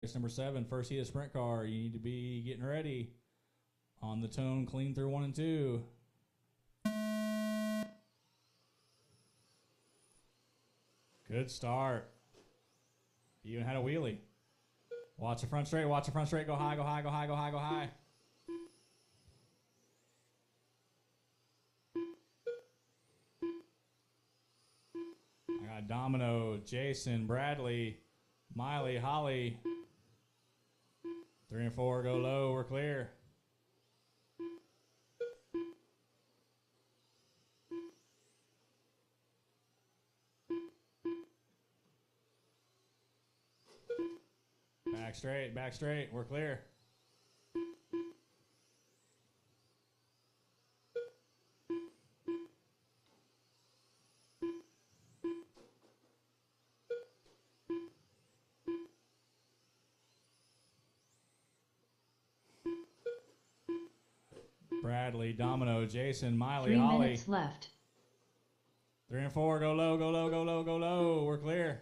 Race number 7, first heat of sprint car. You need to be getting ready. On the tone, clean through 1 and 2. Good start. Even had a wheelie. Watch the front straight, watch the front straight. Go high, go high, go high, go high, go high. I got Domino, Jason, Bradley, Miley, Holli. 3 and 4, go low, we're clear. Back straight, we're clear. Bradley, Domino, Jason, Miley, 3 Holli. minutes left. 3 and 4, go low, go low, go low, go low. We're clear.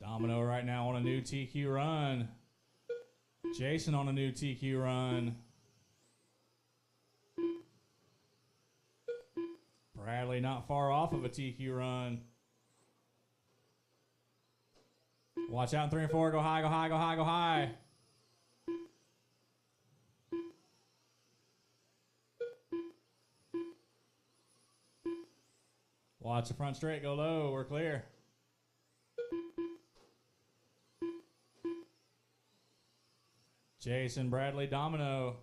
Domino right now on a new TQ run. Jason on a new TQ run. Bradley not far off of a TQ run. Watch out in 3 and 4. Go high, go high, go high, go high. Watch the front straight. Go low. We're clear. Jason, Bradley, Domino.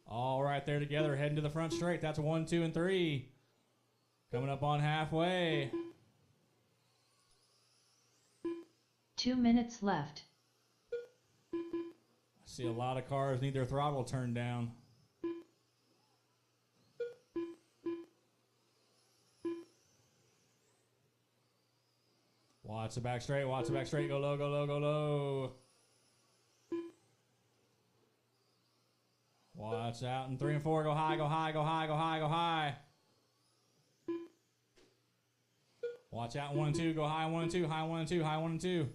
All right there together. Heading to the front straight. That's 1, 2, and 3. Coming up on halfway. 2 minutes left. I see a lot of cars need their throttle turned down. Watch the back straight, watch the back straight. Go low, go low, go low. Watch out in 3 and 4. Go high, go high, go high, go high, go high. Watch out in 1 and 2. Go high 1 and 2, high 1 and 2, high 1 and 2.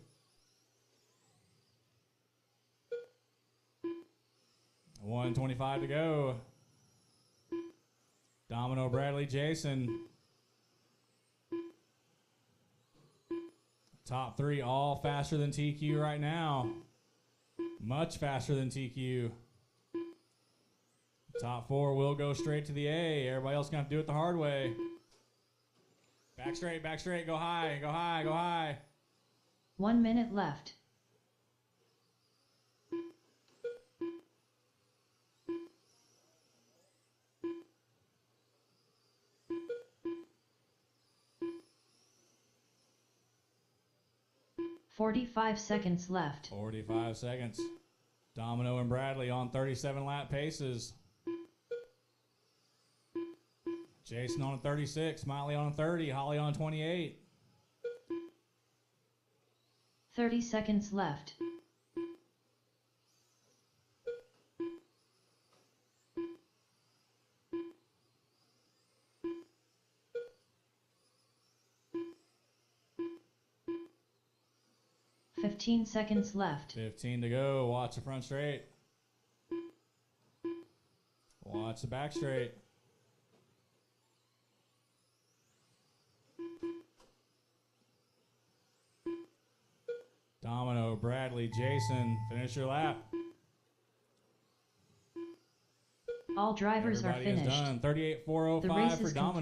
One 25 to go. Domino, Bradley, Jason. Top 3 all faster than TQ right now. Much faster than TQ. Top 4 will go straight to the A. Everybody else gonna have to do it the hard way. Back straight, go high, go high, go high. 1 minute left. .45 seconds left. 45 seconds. Domino and Bradley on 37 lap paces. Jason on a 36, Miley on a 30, Holli on 28. 30 seconds left. .15 seconds left. 15 to go. Watch the front straight. Watch the back straight. Domino, Bradley, Jason, finish your lap. All drivers Everybody are finished. is done. 38.405 for Domino.